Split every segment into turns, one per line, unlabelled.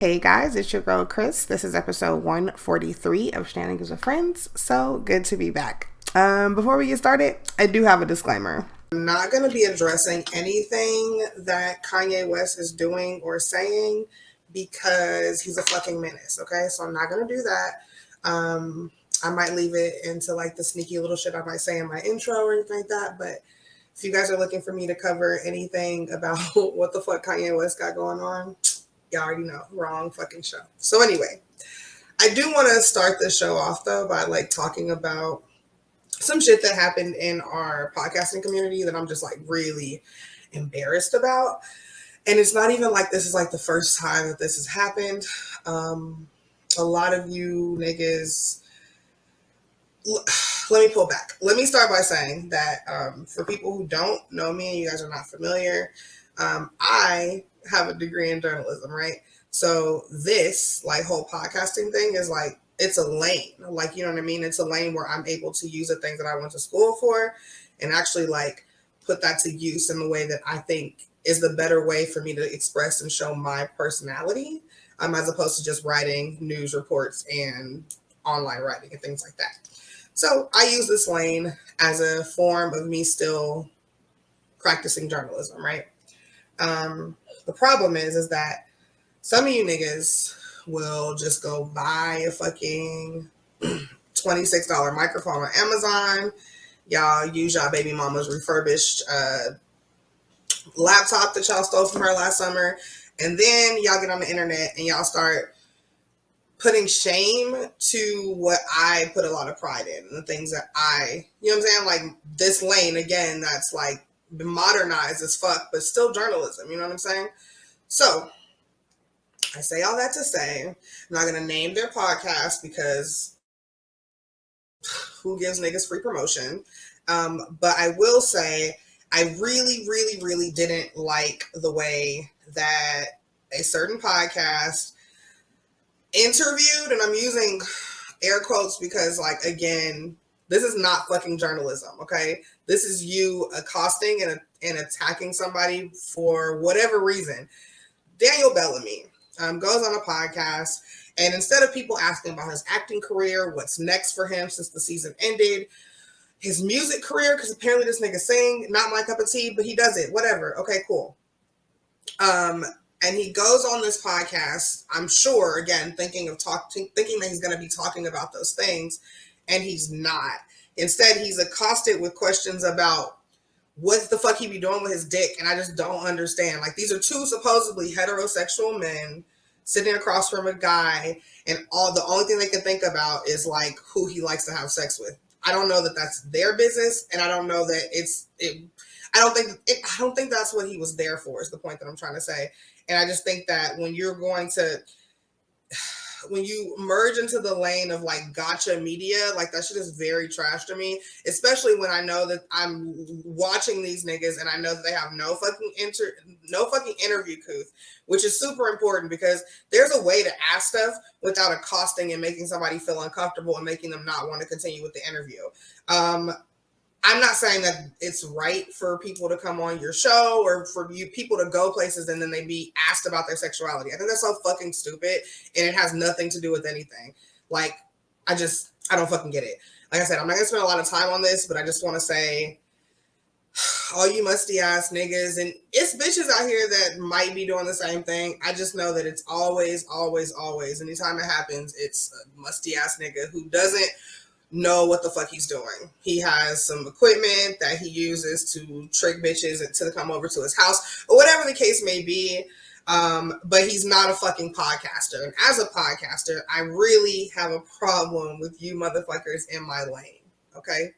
Hey guys, it's your girl Chris. This is episode 143 of Shenanigans with Friends. So good to be back. Before we get started, I do have a disclaimer. I'm not going to be addressing anything that Kanye West is doing or saying because he's a fucking menace, okay? So I'm not going to do that. I might leave it into like the sneaky little shit I might say in my intro or anything like that, but if you guys are looking for me to cover anything about what the fuck Kanye West got going on, y'all already know, wrong fucking show. So anyway, I do want to start the show off though by like talking about some shit that happened in our podcasting community that I'm just like really embarrassed about. And it's not even like this is like the first time that this has happened. A lot of you niggas, let me pull back. Let me start by saying that for people who don't know me and you guys are not familiar, I have a degree in journalism, right? So this like whole podcasting thing is like, it's a lane, like, you know what I mean? It's a lane where I'm able to use the things that I went to school for and actually like put that to use in the way that I think is the better way for me to express and show my personality, as opposed to just writing news reports and online writing and things like that. So I use this lane as a form of me still practicing journalism, right? The problem is that some of you niggas will just go buy a fucking $26 microphone on Amazon. Y'all use y'all baby mama's refurbished laptop that y'all stole from her last summer. And then y'all get on the internet and y'all start putting shame to what I put a lot of pride in, and the things that you know what I'm saying? Like this lane, again, that's like modernized as fuck, but still journalism, you know what I'm saying? So I say all that to say, I'm not going to name their podcast because who gives niggas free promotion? But I will say, I really, really, really didn't like the way that a certain podcast interviewed, and I'm using air quotes because, like, again, this is not fucking journalism, okay? This is you accosting and attacking somebody for whatever reason. Daniel Bellamy goes on a podcast, and instead of people asking about his acting career, what's next for him since the season ended, his music career, because apparently this nigga sing, not my cup of tea, but he does it, whatever. Okay, cool. And he goes on this podcast, I'm sure, again, thinking that he's going to be talking about those things, and he's not. Instead, he's accosted with questions about what the fuck he be doing with his dick, and I just don't understand. Like, these are two supposedly heterosexual men sitting across from a guy, and the only thing they can think about is like who he likes to have sex with. I don't know that that's their business, and I don't know that I don't think that's what he was there for, is the point that I'm trying to say. And I just think that when you merge into the lane of like gotcha media, like that shit is very trash to me, especially when I know that I'm watching these niggas and I know that they have no fucking interview couth, which is super important because there's a way to ask stuff without accosting and making somebody feel uncomfortable and making them not want to continue with the interview. I'm not saying that it's right for people to come on your show or for you people to go places and then they be asked about their sexuality. I think that's so fucking stupid, and it has nothing to do with anything. Like, I don't fucking get it. Like I said, I'm not gonna spend a lot of time on this, but I just want to say, all you musty ass niggas, and it's bitches out here that might be doing the same thing. I just know that it's always, always, always, anytime it happens, it's a musty ass nigga who doesn't know what the fuck he's doing. He has some equipment that he uses to trick bitches to come over to his house or whatever the case may be. But he's not a fucking podcaster. And as a podcaster, I really have a problem with you motherfuckers in my lane. Okay.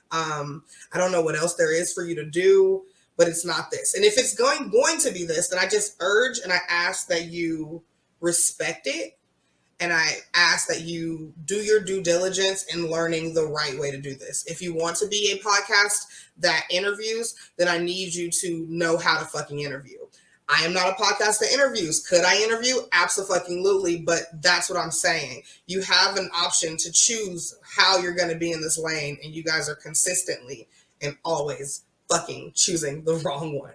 I don't know what else there is for you to do, but it's not this. And if it's going to be this, then I just urge and I ask that you respect it. And I ask that you do your due diligence in learning the right way to do this. If you want to be a podcast that interviews, then I need you to know how to fucking interview. I am not a podcast that interviews. Could I interview? Absolutely. But that's what I'm saying. You have an option to choose how you're going to be in this lane, and you guys are consistently and always fucking choosing the wrong one.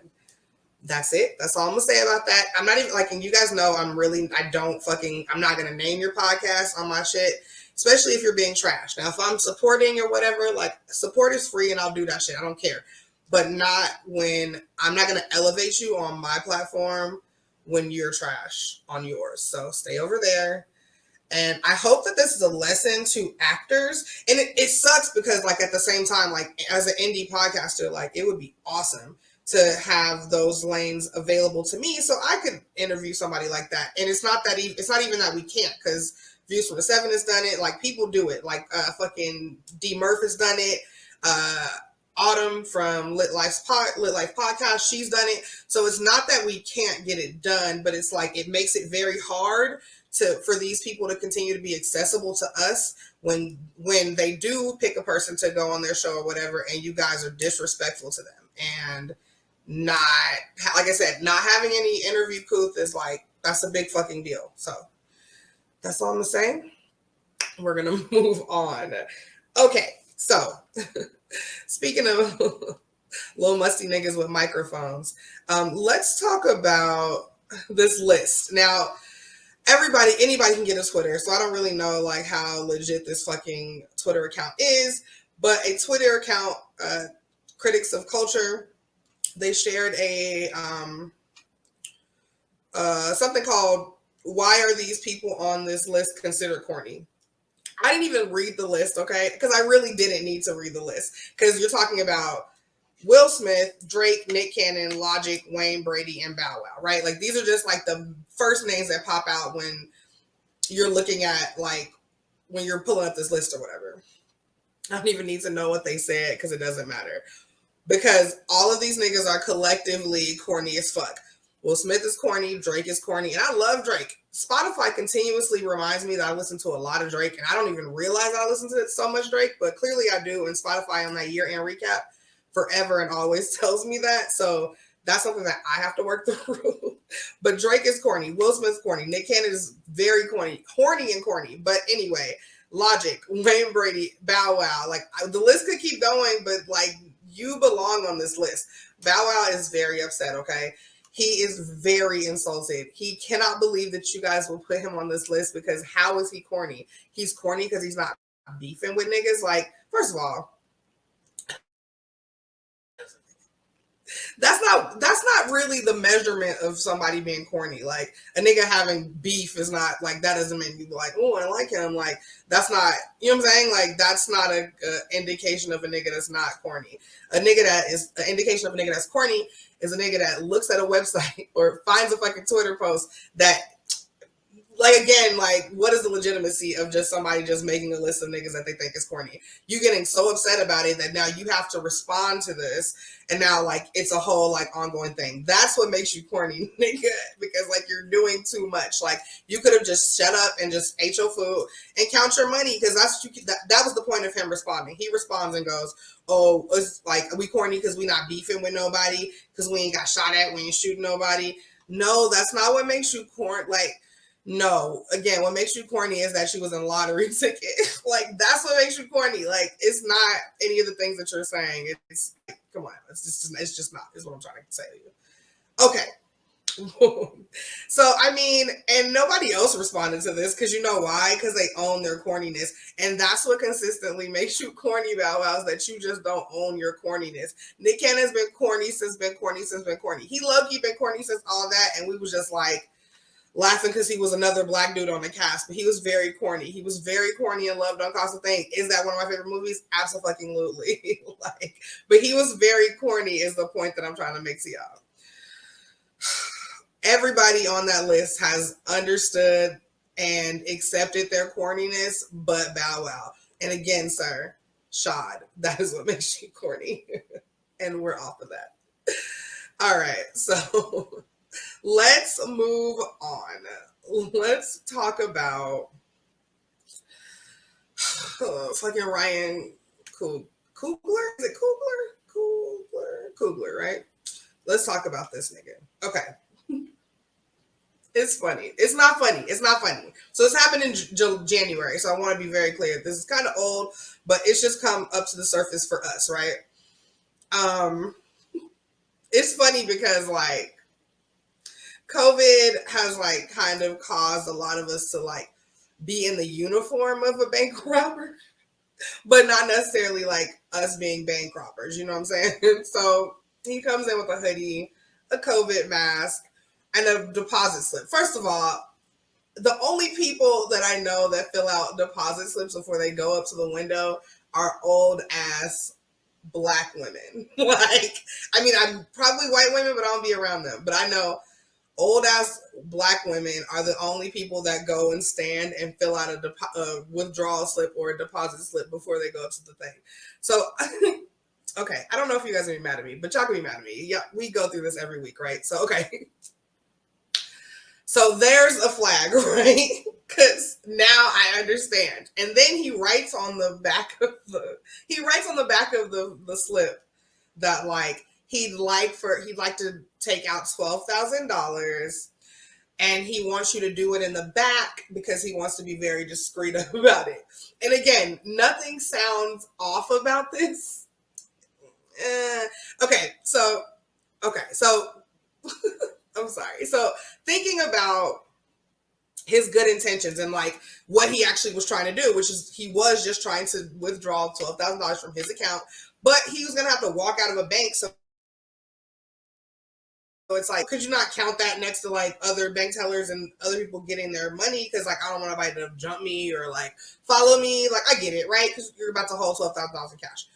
That's it. That's all I'm gonna say about that. I'm not even like, and you guys know I'm not gonna name your podcast on my shit, especially if you're being trashed. Now, if I'm supporting or whatever, like support is free and I'll do that shit. I don't care. But not when I'm not gonna elevate you on my platform when you're trash on yours. So stay over there. And I hope that this is a lesson to actors. And it sucks because, like, at the same time, like, as an indie podcaster, like, it would be awesome to have those lanes available to me so I could interview somebody like that. And it's not that it's not even that we can't, because Views from the Seven has done it. Like, people do it. Like, fucking D Murph has done it. Autumn from Lit Life Podcast, she's done it. So it's not that we can't get it done, but it's like it makes it very hard for these people to continue to be accessible to us when they do pick a person to go on their show or whatever, and you guys are disrespectful to them. And not, like I said, not having any interview couth is like, that's a big fucking deal. So that's all I'm gonna say. We're gonna move on. Okay, so speaking of little musty niggas with microphones, let's talk about this list. Now, anybody can get a Twitter, so I don't really know like how legit this fucking Twitter account is, but a Twitter account, Critics of Culture, they shared a something called "Why Are These People on This List Considered Corny?" I didn't even read the list, okay, because I really didn't need to read the list, because you're talking about Will Smith, Drake, Nick Cannon, Logic, Wayne Brady, and Bow Wow, right? Like, these are just like the first names that pop out when you're looking at, like, when you're pulling up this list or whatever. I don't even need to know what they said because it doesn't matter. Because all of these niggas are collectively corny as fuck. Will Smith is corny, Drake is corny, and I love Drake. Spotify continuously reminds me that I listen to a lot of Drake, and I don't even realize I listen to so much Drake, but clearly I do, and Spotify on that year-end recap forever and always tells me that. So that's something that I have to work through. But Drake is corny. Will Smith's corny. Nick Cannon is very corny. Horny and corny. But anyway, Logic, Wayne Brady, Bow Wow. Like, the list could keep going, but like, you belong on this list. Bow Wow is very upset, okay? He is very insulted. He cannot believe that you guys will put him on this list, because how is he corny? He's corny because he's not beefing with niggas. Like, first of all, that's not really the measurement of somebody being corny. Like, a nigga having beef is not like, that doesn't make me be like, oh, I like him. Like, that's not, you know what I'm saying? Like, that's not a indication of a nigga that's not corny. A nigga that is an indication of a nigga that's corny is a nigga that looks at a website or finds a fucking Twitter post that, like, again, like, what is the legitimacy of just somebody just making a list of niggas that they think is corny? You getting so upset about it that now you have to respond to this, and now, like, it's a whole, like, ongoing thing. That's what makes you corny, nigga, because, like, you're doing too much. Like, you could have just shut up and just ate your food and count your money, because that's what that was the point of him responding. He responds and goes, oh, it's like, we corny because we not beefing with nobody, because we ain't got shot at, we ain't shooting nobody. No, that's not what makes you corny. Like, no, again, what makes you corny is that she was in a lottery ticket. Like, that's what makes you corny. Like, it's not any of the things that you're saying. It's like, come on, it's just not, is what I'm trying to say to you. Okay. So, I mean, and nobody else responded to this, because you know why? Because they own their corniness. And that's what consistently makes you corny, Bow Wow, is that you just don't own your corniness. Nick Cannon's been corny since been corny. He low-key been corny since all that, and we was just like, laughing because he was another black dude on the cast, but he was very corny. He was very corny and Love Don't Cost a Thing. Is that one of my favorite movies? Absolutely. Like, but he was very corny is the point that I'm trying to make to y'all. Everybody on that list has understood and accepted their corniness, but Bow Wow. And again, sir, Shad, that is what makes you corny. And we're off of that. All right, so let's move on. Let's talk about fucking Ryan Coogler. Is it Coogler, right? Let's talk about this nigga. Okay. It's funny. It's not funny. So this happened in January. So I want to be very clear. This is kind of old, but it's just come up to the surface for us, right? it's funny because like COVID has like kind of caused a lot of us to like be in the uniform of a bank robber, but not necessarily like us being bank robbers. You know what I'm saying? So he comes in with a hoodie, a COVID mask, and a deposit slip. First of all, the only people that I know that fill out deposit slips before they go up to the window are old ass black women. Like, I mean, I'm probably white women, but I don't be around them. But I know old ass black women are the only people that go and stand and fill out a withdrawal slip or a deposit slip before they go up to the thing. So, okay, I don't know if you guys are gonna be mad at me, but y'all can be mad at me. Yeah, we go through this every week, right? So, okay. So there's a flag, right? Because now I understand. And then he writes on the back of the slip that like he'd like to take out $12,000 and he wants you to do it in the back because he wants to be very discreet about it. And again, nothing sounds off about this. Okay, so I'm sorry. So thinking about his good intentions and like what he actually was trying to do, which is he was just trying to withdraw $12,000 from his account, but he was gonna have to walk out of a bank. So it's like, could you not count that next to like other bank tellers and other people getting their money? Because like I don't want nobody to jump me or like follow me. Like I get it, right? Because you're about to hold $12,000 in cash.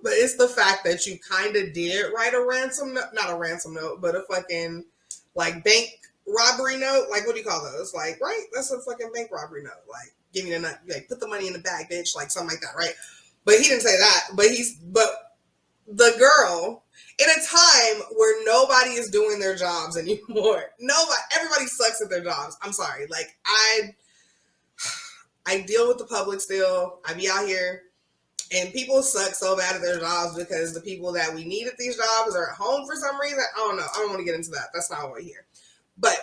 But it's the fact that you kind of did write a ransom note, not a ransom note, but a fucking like bank robbery note. Like, what do you call those? Like, right? That's a fucking bank robbery note. Like, give me the nut, like, put the money in the bag, bitch. Like, something like that, right? But he didn't say that. But the girl, in a time where nobody is doing their jobs anymore, everybody sucks at their jobs. I'm sorry. Like, I deal with the public still. I be out here. And people suck so bad at their jobs because the people that we need at these jobs are at home for some reason. I don't know. I don't want to get into that. That's not what we're here. But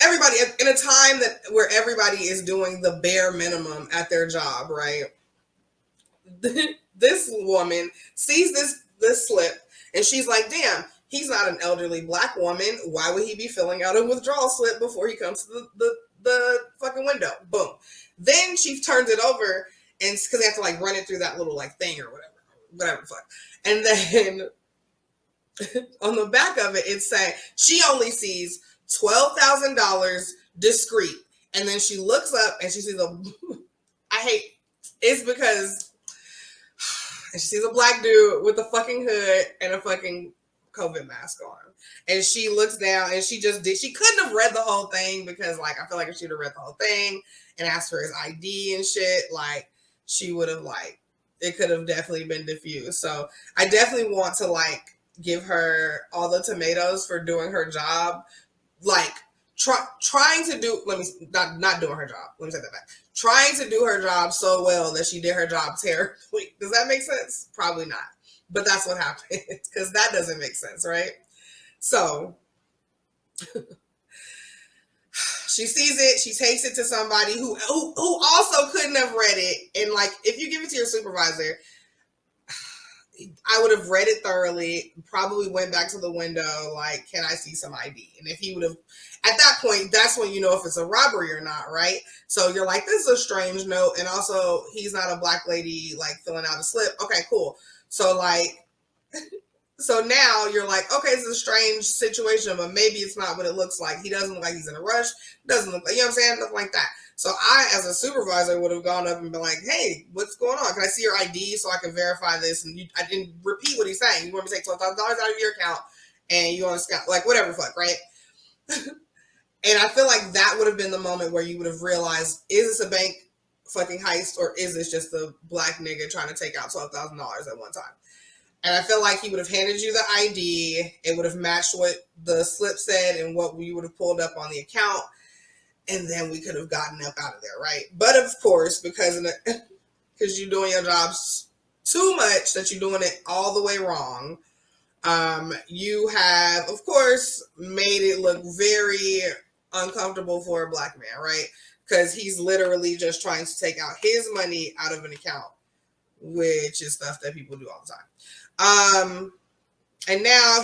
everybody, in a time where everybody is doing the bare minimum at their job, right? This woman sees this slip and she's like, damn, he's not an elderly black woman. Why would he be filling out a withdrawal slip before he comes to the fucking window? Boom. Then she turns it over and because they have to like run it through that little like thing or whatever the fuck. And then on the back of it, it's saying she only sees $12,000 discreet. And then she looks up and she sees it's because she sees a black dude with a fucking hood and a fucking COVID mask on. And she looks down and she couldn't have read the whole thing because like, I feel like if she'd have read the whole thing and asked for his ID and shit, like she would have like, it could have definitely been diffused. So I definitely want to like give her all the tomatoes for doing her job. Like trying to do, not doing her job. Let me take that back. Trying to do her job so well that she did her job terribly. Does that make sense? Probably not. But that's what happened because that doesn't make sense, right? So she sees it, she takes it to somebody who also couldn't have read it. And like, if you give it to your supervisor, I would have read it thoroughly, probably went back to the window, like, can I see some ID? And if he would have, at that point, that's when you know if it's a robbery or not, right? So you're like, this is a strange note. And also, he's not a black lady, like, filling out a slip. Okay, cool. So, like, so now you're like, okay, this is a strange situation, but maybe it's not what it looks like. He doesn't look like he's in a rush. Doesn't look like, you know what I'm saying? Nothing like that. So I, as a supervisor, would have gone up and been like, hey, what's going on? Can I see your ID so I can verify this? And I didn't repeat what he's saying. You want me to take $12,000 out of your account and you want to scout, like, whatever the fuck, right? And I feel like that would have been the moment where you would have realized, is this a bank fucking heist or is this just a black nigga trying to take out $12,000 at one time? And I feel like he would have handed you the ID. It would have matched what the slip said and what we would have pulled up on the account. And then we could have gotten up out of there, right? But of course, because you're doing your jobs too much, that you're doing it all the way wrong, you have, of course, made it look very uncomfortable for a black man, right? Because he's literally just trying to take out his money out of an account. which is stuff that people do all the time. And now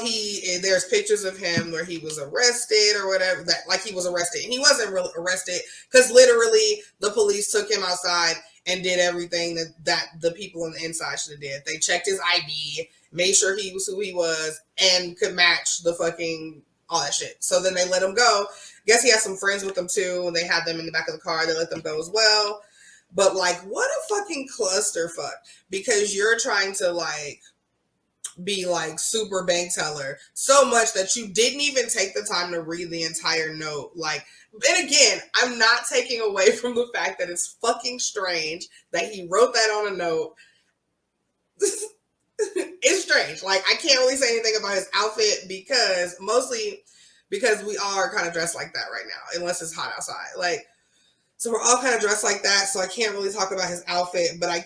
there's pictures of him where he was arrested or whatever, that like he was arrested, and he wasn't really arrested because literally the police took him outside and did everything that the people on the inside should have did. They checked his ID, made sure he was who he was, and could match the fucking all that shit. So then they let him go. Guess he had some friends with him too, and they had them in the back of the car. They let them go as well. But like, what a fucking clusterfuck, because you're trying to like be like super bank teller so much that you didn't even take the time to read the entire note. Like, and again, I'm not taking away from the fact that it's fucking strange that he wrote that on a note. It's strange. Like, I can't really say anything about his outfit mostly because we are kind of dressed like that right now, unless it's hot outside. Like, so we're all kind of dressed like that, so I can't really talk about his outfit, but I'm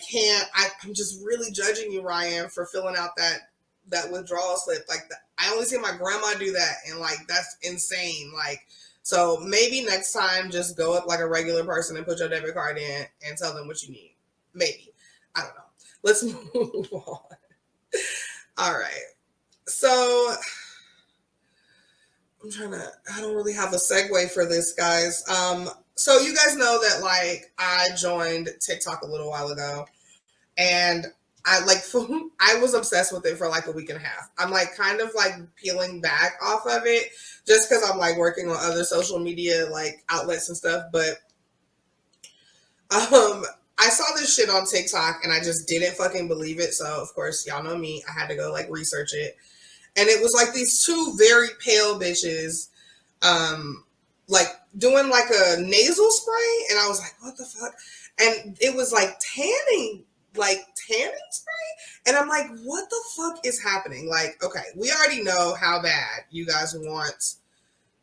just really judging you, Ryan, for filling out that withdrawal slip. Like, I only see my grandma do that, and like, that's insane. Like, so maybe next time just go up like a regular person and put your debit card in and tell them what you need. Maybe. I don't know. Let's move on. All right. So I don't really have a segue for this, guys. So you guys know that like I joined TikTok a little while ago, and I was obsessed with it for like a week and a half. I'm like kind of like peeling back off of it just because I'm like working on other social media like outlets and stuff. But I saw this shit on TikTok and I just didn't fucking believe it. So of course, y'all know me. I had to go like research it. And it was like these two very pale bitches like doing like a nasal spray, and I was like, what the fuck? And it was like tanning spray, and I'm like, what the fuck is happening? Like, okay, we already know how bad you guys want,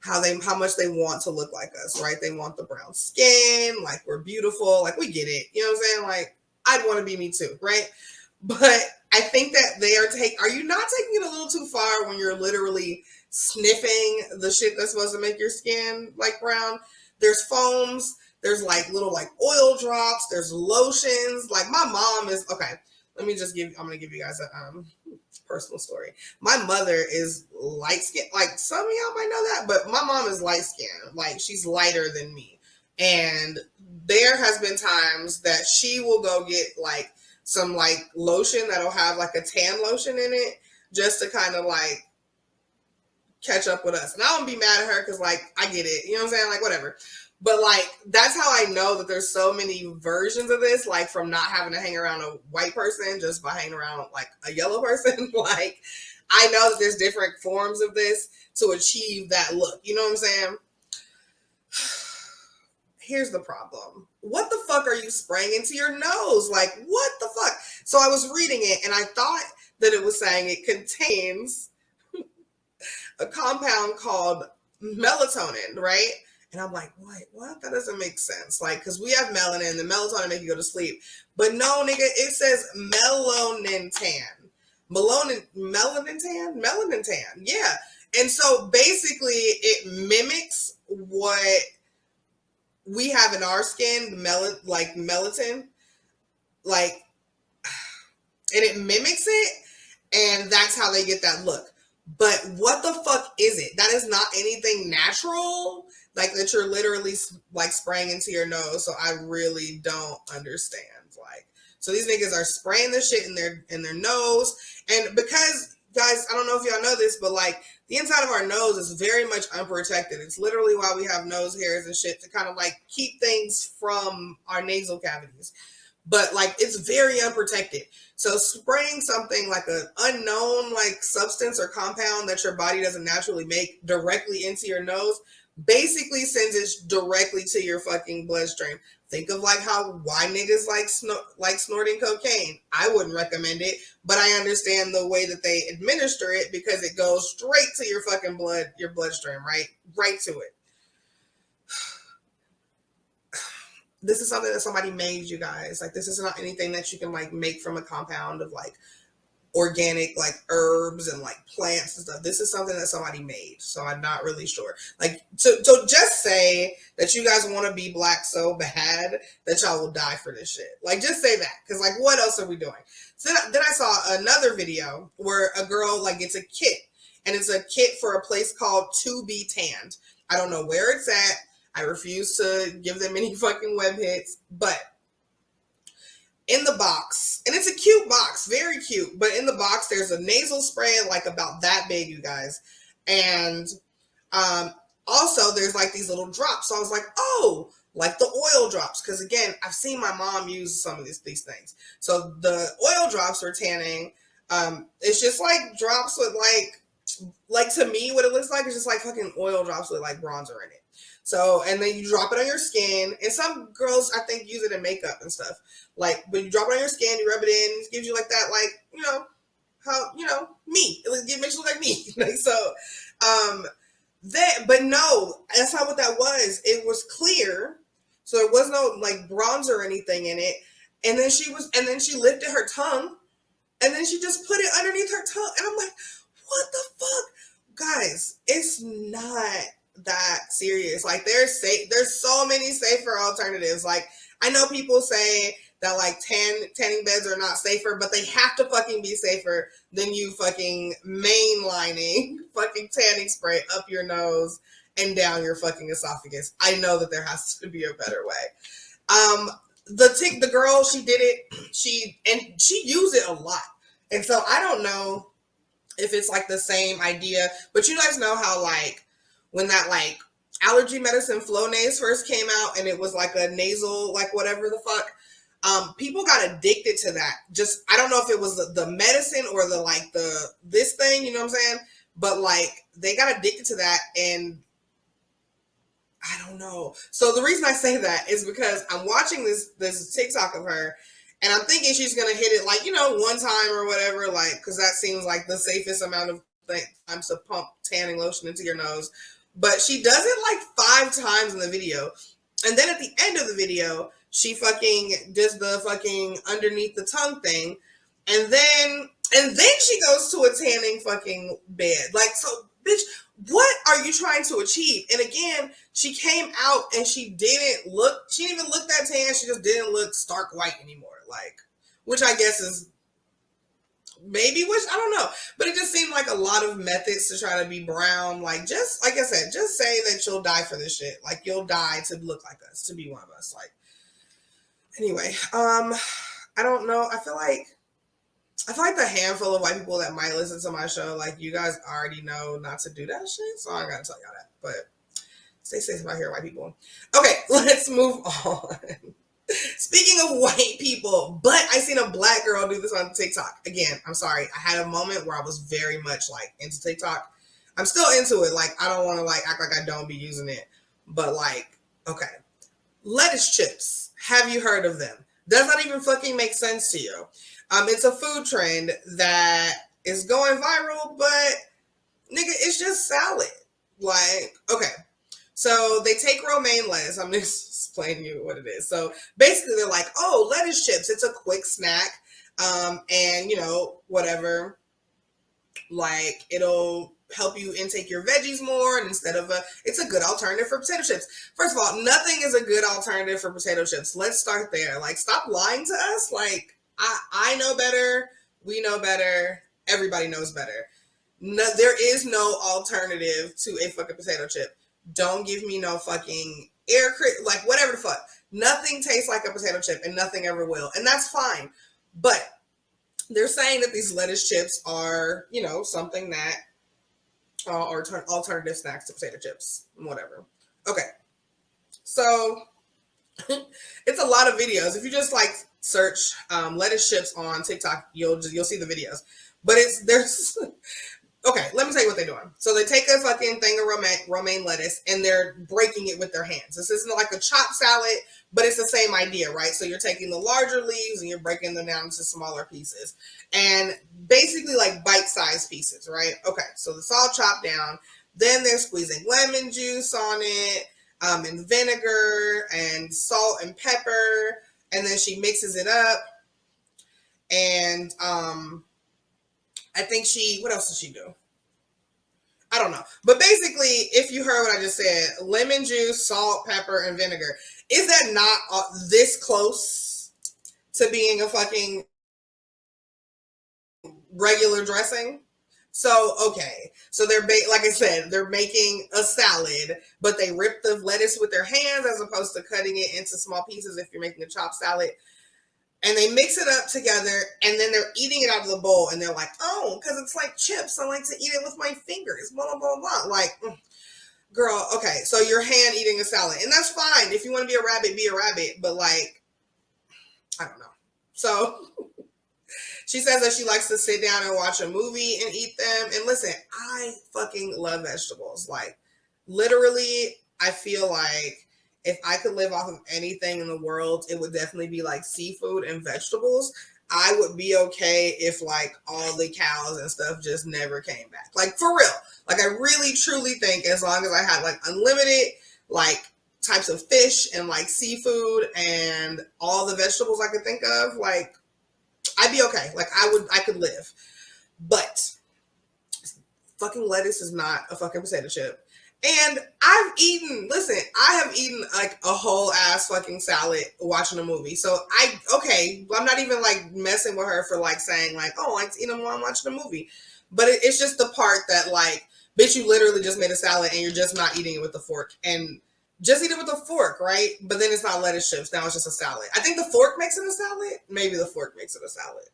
how much they want to look like us, right? They want the brown skin, like we're beautiful, like we get it, you know what I'm saying? Like, I'd want to be me too, right? But I think that are you not taking it a little too far when you're literally sniffing the shit that's supposed to make your skin like brown? There's foams, there's like little like oil drops, there's lotions. Like my mom is, okay, I'm gonna give you guys a personal story. My mother is light skinned, like some of y'all might know that, but my mom is light skinned, like she's lighter than me. And there has been times that she will go get like some like lotion that'll have like a tan lotion in it just to kind of like catch up with us. And I don't be mad at her because like I get it, you know what I'm saying? Like whatever. But like that's how I know that there's so many versions of this, like from not having to hang around a white person just by hanging around like a yellow person. Like I know that there's different forms of this to achieve that look. You know what I'm saying? Here's the problem. What the fuck are you spraying into your nose? Like, what the fuck? So I was reading it and I thought that it was saying it contains a compound called melatonin, right? And I'm like, what? That doesn't make sense. Like, because we have melanin, the melatonin make you go to sleep. But no, nigga, it says melanin tan. Melanin tan. Yeah. And so basically it mimics what we have in our skin, melatonin, like, and it mimics it, and that's how they get that look. But what the fuck is it? That is not anything natural, like that you're literally like spraying into your nose. So I really don't understand. Like, so these niggas are spraying this shit in their nose, and because guys, I don't know if y'all know this, but like the inside of our nose is very much unprotected. It's literally why we have nose hairs and shit to kind of like keep things from our nasal cavities. But like it's very unprotected. So spraying something like an unknown like substance or compound that your body doesn't naturally make directly into your nose basically sends it directly to your fucking bloodstream. Think of like why niggas like snorting cocaine. I wouldn't recommend it, but I understand the way that they administer it because it goes straight to your fucking your bloodstream, right to it. This is something that somebody made, you guys. Like, this is not anything that you can like make from a compound of like organic like herbs and like plants and stuff. This is something that somebody made, so I'm not really sure. Like, so just say that you guys want to be black so bad that y'all will die for this shit. Like, just say that, because like, what else are we doing? So then I saw another video where a girl like gets a kit, and it's a kit for a place called To Be Tanned. I don't know where it's at. I refuse to give them any fucking web hits, but in the box, and it's a cute box, very cute, but in the box there's a nasal spray like about that big, you guys, and also there's like these little drops. So I was like, oh, like the oil drops, because again, I've seen my mom use some of these things. So the oil drops for tanning, it's just like drops with like to me what it looks like is just like fucking oil drops with like bronzer in it. So, and then you drop it on your skin, and some girls I think use it in makeup and stuff. Like, but you drop it on your skin, you rub it in, it gives you like that, like, you know, how, you know, me. It makes you look like me. Like, so, but no, that's not what that was. It was clear, so there was no like bronzer or anything in it. And then she lifted her tongue, and then she just put it underneath her tongue, and I'm like, what the fuck, guys? It's not that serious. Like, there's so many safer alternatives. Like, I know people say that like tanning beds are not safer, but they have to fucking be safer than you fucking mainlining fucking tanning spray up your nose and down your fucking esophagus. I know that there has to be a better way. The girl, she did it, she used it a lot. And so I don't know if it's like the same idea, but you guys know how like when that like allergy medicine Flonase first came out, and it was like a nasal, like whatever the fuck, people got addicted to that. Just, I don't know if it was the medicine or the like this thing, you know what I'm saying? But like they got addicted to that, and I don't know. So the reason I say that is because I'm watching this TikTok of her, and I'm thinking she's gonna hit it like, you know, one time or whatever, like, because that seems like the safest amount of times to pump tanning lotion into your nose. But she does it like 5 times in the video, and then at the end of the video, she fucking does the fucking underneath the tongue thing, and then she goes to a tanning fucking bed. Like, so, bitch, what are you trying to achieve? And again, she came out and she didn't even look that tan. She just didn't look stark white anymore. Like, which I guess is maybe, which I don't know, but it just seemed like a lot of methods to try to be brown. Like, just like I said, just say that you'll die for this shit. Like, you'll die to look like us, to be one of us. Like, anyway, I don't know. I feel like the handful of white people that might listen to my show, like, you guys already know not to do that shit, so I gotta tell y'all that. But stay safe out here, white people. Okay, let's move on. Speaking of white people, but I seen a black girl do this on TikTok. Again, I'm sorry. I had a moment where I was very much like into TikTok. I'm still into it. Like, I don't want to like act like I don't be using it. But like, okay. Lettuce chips. Have you heard of them? Does not even fucking make sense to you. It's a food trend that is going viral, but nigga, it's just salad. Like, okay. So they take romaine lettuce. I'm going to explain to you what it is. So basically they're like, oh, lettuce chips. It's a quick snack. And, you know, whatever. Like, it'll help you intake your veggies more. And instead of it's a good alternative for potato chips. First of all, nothing is a good alternative for potato chips. Let's start there. Like, stop lying to us. Like, I know better. We know better. Everybody knows better. No, there is no alternative to a fucking potato chip. Don't give me no fucking like whatever the fuck. Nothing tastes like a potato chip, and nothing ever will. And that's fine. But they're saying that these lettuce chips are, you know, something that are alternative snacks to potato chips, whatever. Okay. So it's a lot of videos. If you just like search lettuce chips on TikTok, you'll see the videos. But there's okay, let me tell you what they're doing. So they take a fucking thing of romaine lettuce, and they're breaking it with their hands. This isn't like a chopped salad, but it's the same idea, right? So you're taking the larger leaves and you're breaking them down into smaller pieces, and basically like bite-sized pieces, right? Okay, so it's all chopped down. Then they're squeezing lemon juice on it, and vinegar and salt and pepper, and then she mixes it up, and I think what else did she do? I don't know. But basically, if you heard what I just said, lemon juice, salt, pepper, and vinegar. Is that not this close to being a fucking regular dressing? So, okay. So like I said, they're making a salad, but they rip the lettuce with their hands as opposed to cutting it into small pieces if you're making a chopped salad. And they mix it up together, and then they're eating it out of the bowl, and they're like, oh, because it's like chips. I like to eat it with my fingers, blah, blah, blah, blah. Like, girl, okay, so you're hand eating a salad, and that's fine. If you want to be a rabbit, but like, I don't know. So she says that she likes to sit down and watch a movie and eat them. And listen, I fucking love vegetables. Like, literally, I feel like if I could live off of anything in the world, it would definitely be like seafood and vegetables. I would be okay if like all the cows and stuff just never came back. Like, for real. Like, I really truly think as long as I had like unlimited like types of fish and like seafood and all the vegetables I could think of, like, I'd be okay. Like, I could live. But fucking lettuce is not a fucking potato chip. And I have eaten like a whole ass fucking salad watching a movie. So I'm not even like messing with her for like saying like, oh, I like to eat them while I'm watching a movie. But it's just the part that like, bitch, you literally just made a salad and you're just not eating it with a fork. And just eat it with a fork, right? But then it's not lettuce chips. Now it's just a salad. I think the fork makes it a salad. Maybe the fork makes it a salad.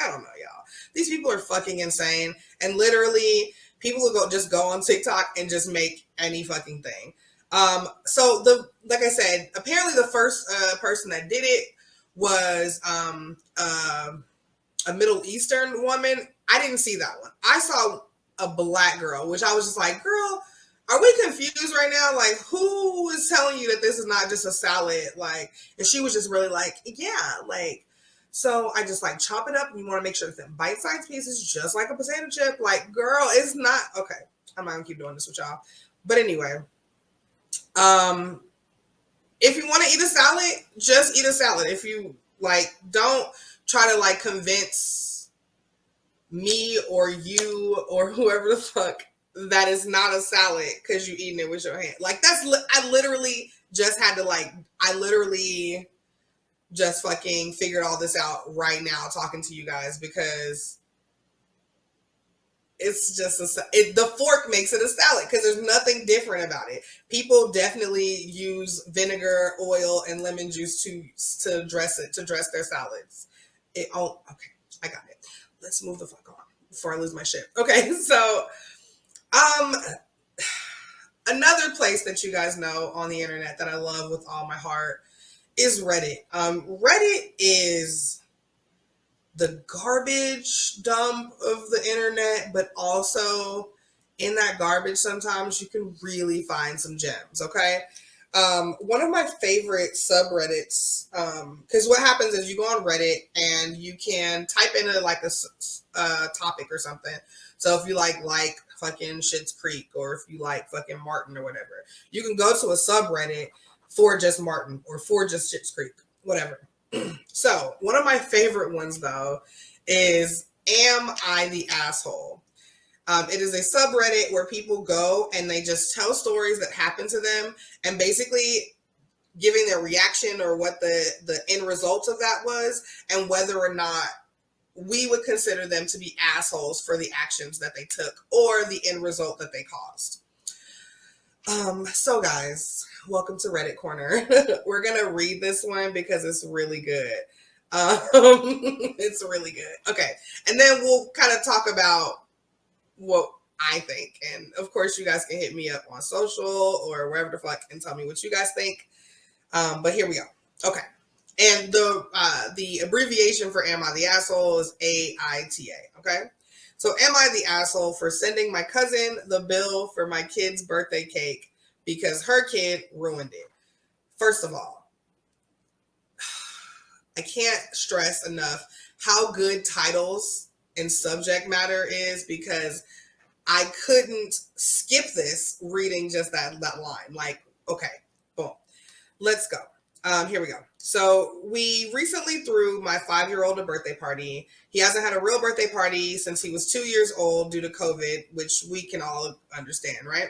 I don't know, y'all. These people are fucking insane. And literally, people will go on TikTok and just make any fucking thing. So like I said, apparently the first person that did it was a Middle Eastern woman. I didn't see that one. I saw a black girl, which I was just like, girl, are we confused right now? Like, who is telling you that this is not just a salad? Like, and she was just really like, yeah, like, so I just like chop it up and you want to make sure it's in bite-sized pieces, just like a potato chip. Like, girl, it's not okay. I'm not gonna keep doing this with y'all. But anyway, if you want to eat a salad, just eat a salad. If you like, don't try to like convince me or you or whoever the fuck that is not a salad because you eating it with your hand. Like, I literally just had to like, I literally just fucking figured all this out right now talking to you guys because it's just the fork makes it a salad because there's nothing different about it. People definitely use vinegar, oil, and lemon juice to dress their salads. Okay, I got it. Let's move the fuck on before I lose my shit. Okay, so another place that you guys know on the internet that I love with all my heart is Reddit. Reddit is the garbage dump of the internet, but also in that garbage sometimes you can really find some gems, okay? One of my favorite subreddits, because what happens is you go on Reddit and you can type in like a topic or something. So if you like fucking Schitt's Creek, or if you like fucking Martin or whatever, you can go to a subreddit for just Martin or for just Schitt's Creek, whatever. So one of my favorite ones though is Am I the Asshole? It is a subreddit where people go and they just tell stories that happen to them and basically giving their reaction or what the end result of that was and whether or not we would consider them to be assholes for the actions that they took or the end result that they caused. So guys, welcome to Reddit Corner. We're gonna read this one because it's really good. It's really good. Okay, and then we'll kind of talk about what I think, and of course, you guys can hit me up on social or wherever the fuck and tell me what you guys think. But here we go. Okay, and the abbreviation for "Am I the Asshole" is AITA. Okay. So am I the asshole for sending my cousin the bill for my kid's birthday cake because her kid ruined it? First of all, I can't stress enough how good titles and subject matter is because I couldn't skip this reading just that line. Like, okay, boom. Let's go. Here we go. So we recently threw my 5-year-old a birthday party. He hasn't had a real birthday party since he was 2 years old due to COVID, which we can all understand, right?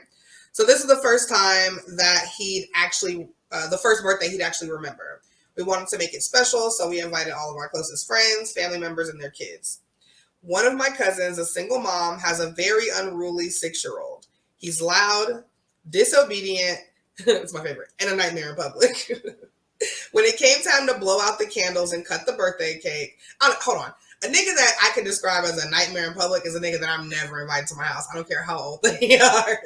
So this is the first time that the first birthday he'd actually remember. We wanted to make it special, so we invited all of our closest friends, family members, and their kids. One of my cousins, a single mom, has a very unruly 6-year-old. He's loud, disobedient, it's my favorite, and a nightmare in public. When it came time to blow out the candles and cut the birthday cake, hold on. A nigga that I can describe as a nightmare in public is a nigga that I'm never invited to my house. I don't care how old they are.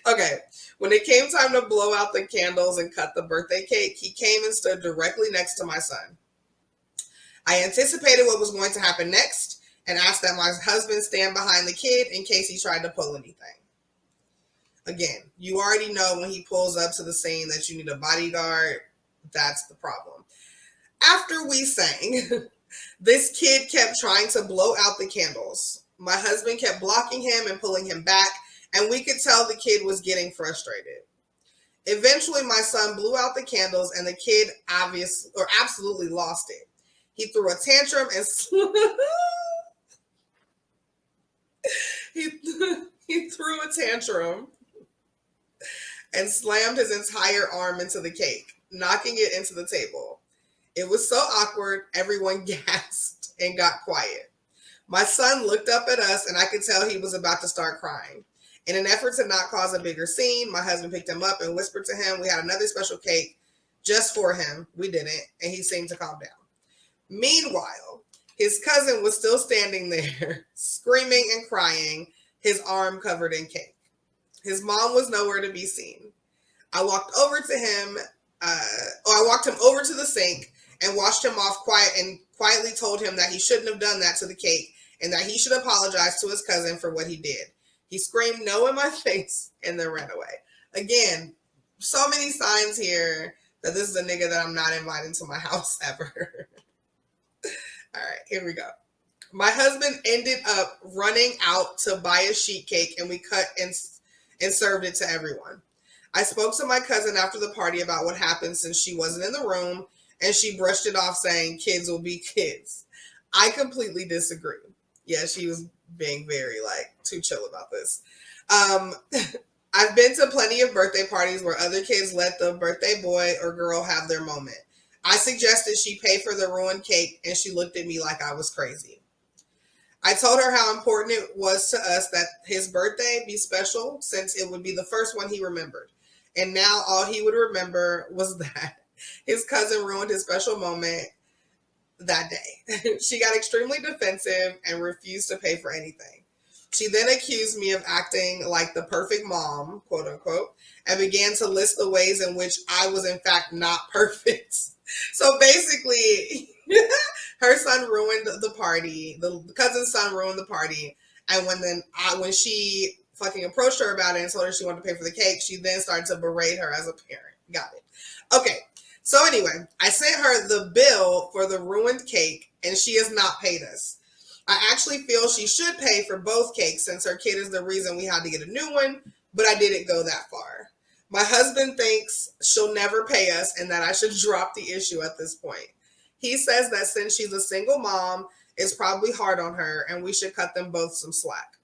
Okay. When it came time to blow out the candles and cut the birthday cake, he came and stood directly next to my son. I anticipated what was going to happen next and asked that my husband stand behind the kid in case he tried to pull anything. Again, you already know when he pulls up to the scene that you need a bodyguard. That's the problem. After we sang, this kid kept trying to blow out the candles. My husband kept blocking him and pulling him back, and we could tell the kid was getting frustrated. Eventually, my son blew out the candles, and the kid absolutely lost it. He threw a tantrum and he threw a tantrum and slammed his entire arm into the cake, knocking it into the table. It was so awkward, everyone gasped and got quiet. My son looked up at us, and I could tell he was about to start crying. In an effort to not cause a bigger scene, my husband picked him up and whispered to him we had another special cake just for him. We didn't, and he seemed to calm down. Meanwhile, his cousin was still standing there, screaming and crying, his arm covered in cake. His mom was nowhere to be seen. I walked him over to the sink and washed him off quietly told him that he shouldn't have done that to the cake and that he should apologize to his cousin for what he did. He screamed no in my face and then ran away. Again, so many signs here that this is a nigga that I'm not inviting to my house ever. All right, here we go. My husband ended up running out to buy a sheet cake, and we cut and served it to everyone. I spoke to my cousin after the party about what happened since she wasn't in the room, and she brushed it off saying kids will be kids. I completely disagree. Yeah, she was being very too chill about this. I've been to plenty of birthday parties where other kids let the birthday boy or girl have their moment. I suggested she pay for the ruined cake, and she looked at me like I was crazy. I told her how important it was to us that his birthday be special since it would be the first one he remembered. And now all he would remember was that his cousin ruined his special moment that day. She got extremely defensive and refused to pay for anything. She then accused me of acting like the perfect mom, quote unquote, and began to list the ways in which I was in fact not perfect. So basically, her son ruined the party. The cousin's son ruined the party. And when she fucking approached her about it and told her she wanted to pay for the cake, she then started to berate her as a parent. Got it. Okay. So anyway, I sent her the bill for the ruined cake, and she has not paid us. I actually feel she should pay for both cakes since her kid is the reason we had to get a new one, but I didn't go that far. My husband thinks she'll never pay us and that I should drop the issue at this point. He says that since she's a single mom, it's probably hard on her and we should cut them both some slack.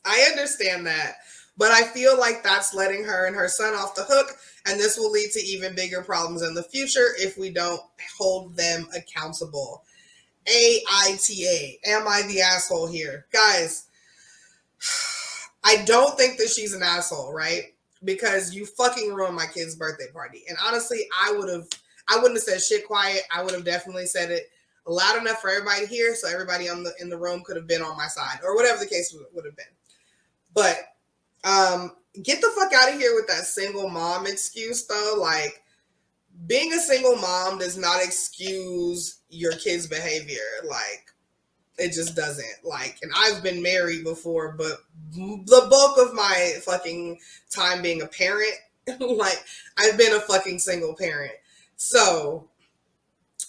I understand that, but I feel like that's letting her and her son off the hook, and this will lead to even bigger problems in the future if we don't hold them accountable. AITA. Am I the asshole here? Guys, I don't think that she's an asshole, right? Because you fucking ruined my kid's birthday party. And honestly, I wouldn't have said shit quiet. I would have definitely said it loud enough for everybody to hear so everybody in the room could have been on my side or whatever the case would have been. But get the fuck out of here with that single mom excuse, though. Like, being a single mom does not excuse your kid's behavior. Like, it just doesn't. Like, and I've been married before, but the bulk of my fucking time being a parent, like, I've been a fucking single parent. So,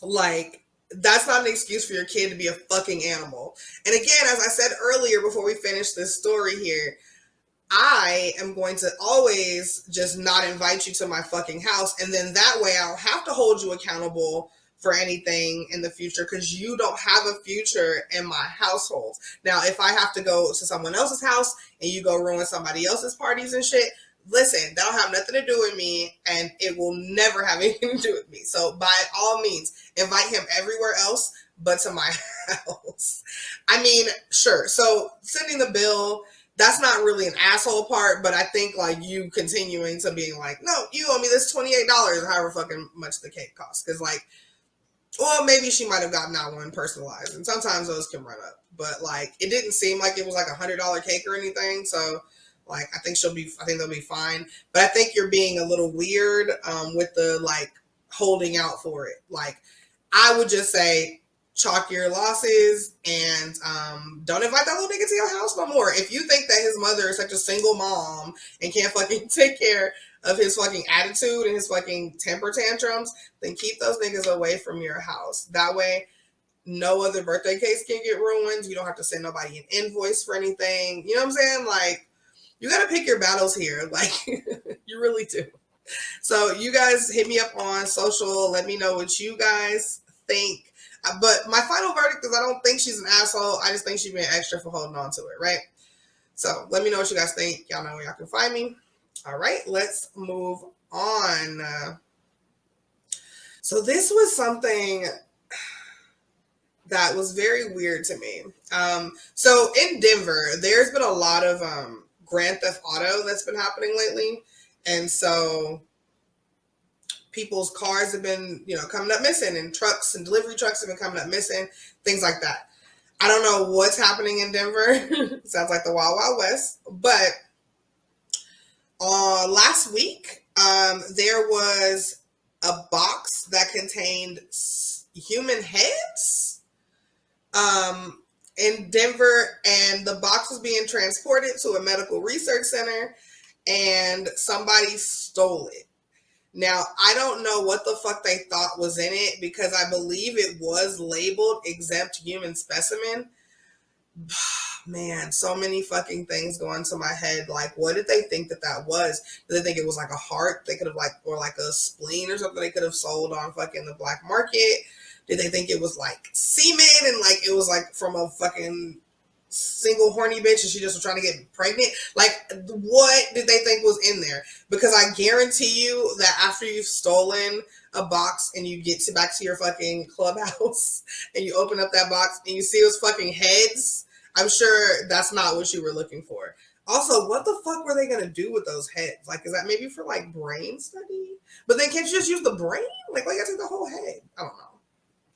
like, that's not an excuse for your kid to be a fucking animal. And again, as I said earlier before we finish this story here, I am going to always just not invite you to my fucking house. And then that way I'll have to hold you accountable for anything in the future because you don't have a future in my household. Now, if I have to go to someone else's house and you go ruin somebody else's parties and shit, listen, that don't have nothing to do with me and it will never have anything to do with me. So by all means, invite him everywhere else but to my house. I mean, sure. So sending the bill, that's not really an asshole part, but I think like you continuing to being like, no, you owe me this $28 or however fucking much the cake costs. Cause like, well, maybe she might have gotten that one personalized and sometimes those can run up, but like, it didn't seem like it was like $100 cake or anything. So like, I think they'll be fine. But I think you're being a little weird, with the like holding out for it. Like, I would just say, chalk your losses and don't invite that little nigga to your house no more. If you think that his mother is such a single mom and can't fucking take care of his fucking attitude and his fucking temper tantrums, then keep those niggas away from your house. That way, no other birthday cakes can get ruined. You don't have to send nobody an invoice for anything. You know what I'm saying? Like, you got to pick your battles here. Like, you really do. So you guys hit me up on social. Let me know what you guys think. But my final verdict is I don't think she's an asshole. I just think she's being extra for holding on to it, right? So let me know what you guys think. Y'all know where y'all can find me. All right, let's move on. So this was something that was very weird to me. So in Denver, there's been a lot of Grand Theft Auto that's been happening lately. And so people's cars have been, coming up missing, and trucks and delivery trucks have been coming up missing, things like that. I don't know what's happening in Denver. Sounds like the Wild Wild West. But last week, there was a box that contained human heads in Denver, and the box was being transported to a medical research center, and somebody stole it. Now, I don't know what the fuck they thought was in it because I believe it was labeled exempt human specimen. Man, so many fucking things go into my head. Like, what did they think that was? Did they think it was like a heart? They could have or like a spleen or something they could have sold on fucking the black market. Did they think it was like semen and like it was like from a fucking single horny bitch and she just was trying to get pregnant? Like, what did they think was in there? Because I guarantee you that after you've stolen a box and you get back to your fucking clubhouse and you open up that box and you see those fucking heads, I'm sure that's not what you were looking for. Also, what the fuck were they going to do with those heads? Like, is that maybe for like brain study? But then can't you just use the brain? Like, why you gotta take the whole head? I don't know.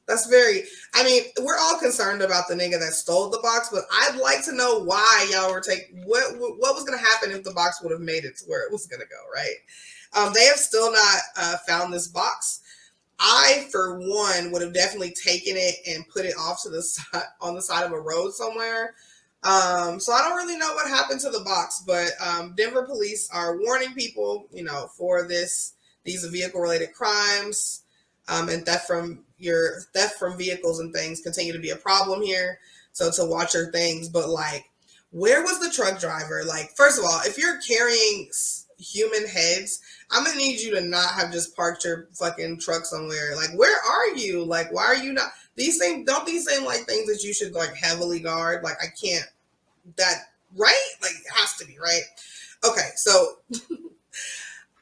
That's we're all concerned about the nigga that stole the box, but I'd like to know why y'all were what was going to happen if the box would have made it to where it was going to go, right? They have still not found this box. I, for one, would have definitely taken it and put it off to the side, on the side of a road somewhere. So I don't really know what happened to the box, but Denver police are warning people, for these vehicle-related crimes and theft from vehicles and things continue to be a problem here. So to watch your things, but like, where was the truck driver? Like, first of all, if you're carrying human heads, I'm gonna need you to not have just parked your fucking truck somewhere. Like, where are you? Like, why are you not? These seem like things that you should like heavily guard. Like, I can't. That right? Like, it has to be right. Okay, so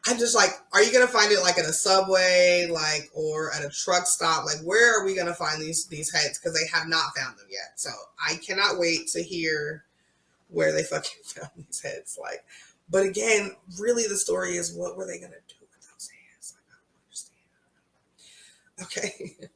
I'm just like, are you gonna find it like in a subway, like, or at a truck stop? Like, where are we gonna find these heads? Because they have not found them yet. So I cannot wait to hear where they fucking found these heads. Like, but again, really, the story is, what were they gonna do with those heads? Like, I don't understand. Okay.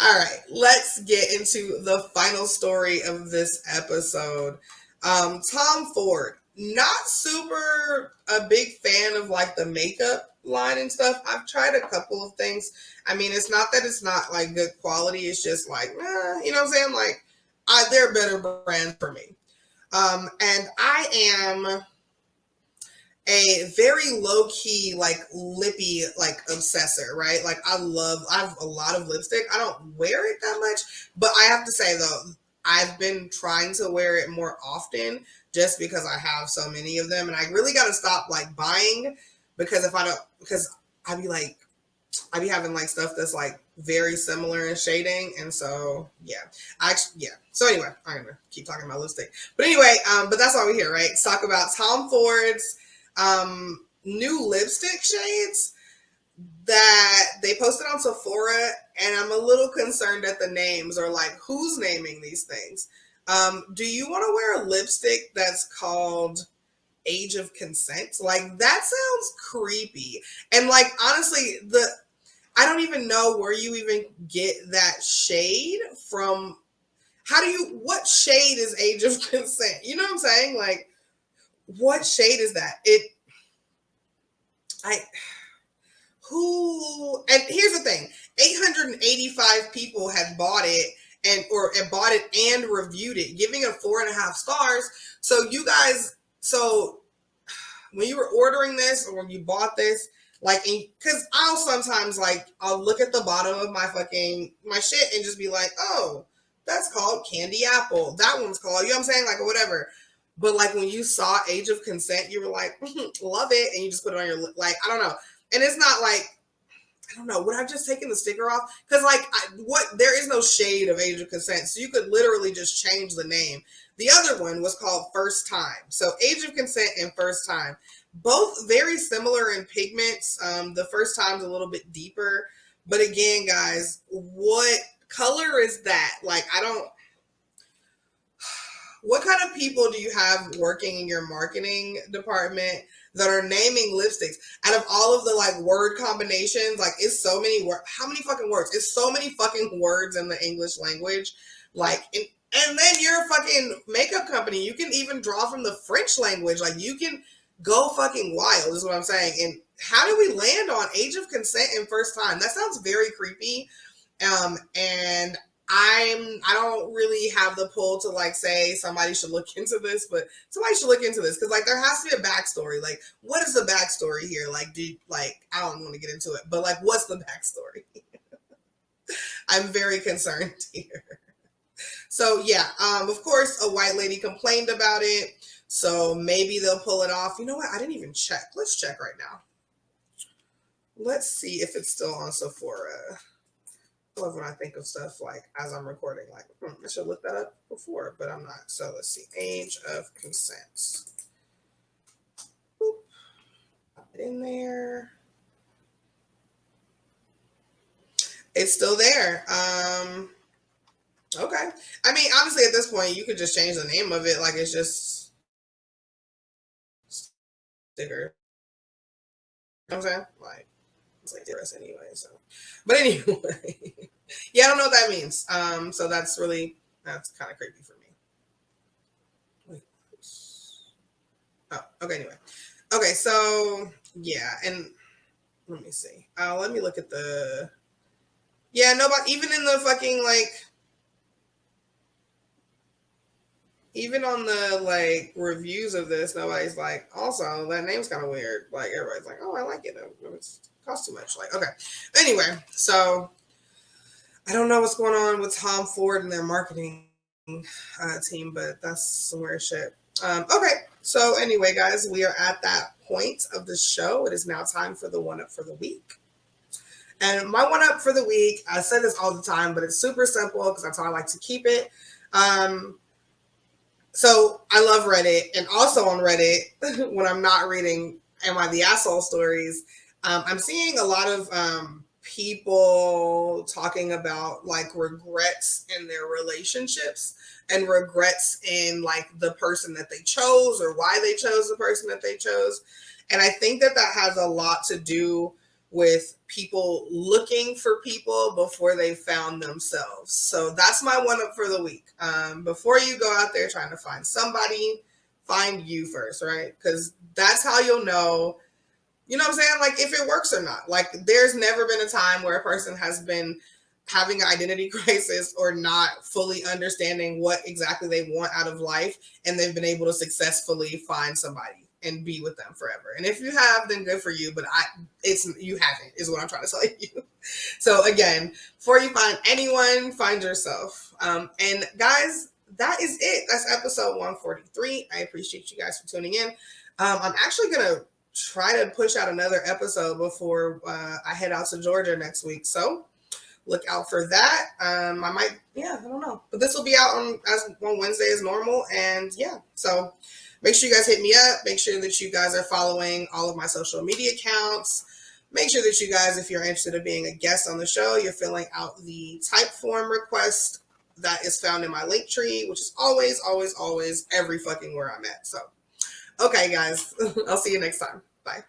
All right, let's get into the final story of this episode. Tom Ford, not super a big fan of like the makeup line and stuff. I've tried a couple of things. I mean, it's not that it's not like good quality. It's just like, you know what I'm saying? Like, there are better brands for me. And I am a very low-key, like, lippy, like, obsessor, right? Like, I have a lot of lipstick. I don't wear it that much, but I have to say, though, I've been trying to wear it more often just because I have so many of them. And I really got to stop like buying, because if I don't, because I'd be like, I be having like stuff that's like very similar in shading, and so yeah, So anyway, I'm gonna keep talking about lipstick, but anyway, but that's why we're here, right? Let's talk about Tom Ford's new lipstick shades that they posted on Sephora, and I'm a little concerned at the names, or like who's naming these things. Do you want to wear a lipstick that's called Age of Consent? Like that sounds creepy, and like honestly, I don't even know where you even get that shade from. What shade is Age of Consent? You know what I'm saying? Like, what shade is that? And here's the thing, 885 people had bought it and bought it and reviewed it, giving it 4.5 stars. So you guys, when you were ordering this or when you bought this, like, because I'll sometimes like, I'll look at the bottom of my shit and just be like, oh, that's called Candy Apple. That one's called, you know what I'm saying? Like, or whatever. But like when you saw Age of Consent, you were like, love it. And you just put it on your, like, I don't know. And it's not like, I don't know, would I have just taken the sticker off? Because like, there is no shade of Age of Consent. So you could literally just change the name. The other one was called First Time. So Age of Consent and First Time, both very similar in pigments. The First Time's a little bit deeper. But again, guys, what color is that? Like, what kind of people do you have working in your marketing department that are naming lipsticks? Out of all of the like word combinations, like it's so many words. How many fucking words? It's so many fucking words in the English language. Like, and then you're a fucking makeup company. You can even draw from the French language. Like you can go fucking wild is what I'm saying. And how do we land on Age of Consent and First Time? That sounds very creepy. And I don't really have the pull to like say somebody should look into this, but somebody should look into this because like there has to be a backstory. Like, what is the backstory here? Like, I don't want to get into it, but like, what's the backstory? I'm very concerned here. So yeah, of course, a white lady complained about it, so maybe they'll pull it off. You know what? I didn't even check. Let's check right now. Let's see if it's still on Sephora. I love when I think of stuff like as I'm recording, like I should look that up before, but I'm not. So let's see, Age of Consent. Boop. Pop it in there. It's still there. Okay. I mean, honestly, at this point, you could just change the name of it. Like it's just sticker. You know what I'm saying? Like it's like for us anyway. So, but anyway, yeah, I don't know what that means. So that's kind of creepy for me. Wait. Oh, okay. Anyway, okay. So yeah, and let me see. Let me look at the. Yeah, nobody even in the fucking like. Even on the like reviews of this, nobody's like, also that name's kind of weird. Like everybody's like, oh, I like it. It costs too much. Like, okay. Anyway, so I don't know what's going on with Tom Ford and their marketing team, but that's some weird shit. Okay. So anyway, guys, we are at that point of the show. It is now time for the one up for the week. And my one up for the week, I say this all the time, but it's super simple because that's how I like to keep it. So I love Reddit, and also on Reddit, when I'm not reading Am I the Asshole stories, I'm seeing a lot of people talking about like regrets in their relationships and regrets in like the person that they chose or why they chose the person that they chose. And I think that has a lot to do with people looking for people before they found themselves. So that's my one up for the week. Before you go out there trying to find somebody, find you first, right? Because that's how you'll know, you know what I'm saying? Like if it works or not. Like there's never been a time where a person has been having an identity crisis or not fully understanding what exactly they want out of life, and they've been able to successfully find somebody and be with them forever. And if you have, then good for you. But you haven't, is what I'm trying to tell you. So again, before you find anyone, find yourself. And guys, that is it. That's episode 143. I appreciate you guys for tuning in. I'm actually gonna try to push out another episode before I head out to Georgia next week. So look out for that. I might, yeah, I don't know, but this will be out on Wednesday as normal, and yeah. So make sure you guys hit me up. Make sure that you guys are following all of my social media accounts. Make sure that you guys, if you're interested in being a guest on the show, you're filling out the type form request that is found in my link tree, which is always, always, always every fucking where I'm at. So, okay, guys, I'll see you next time. Bye.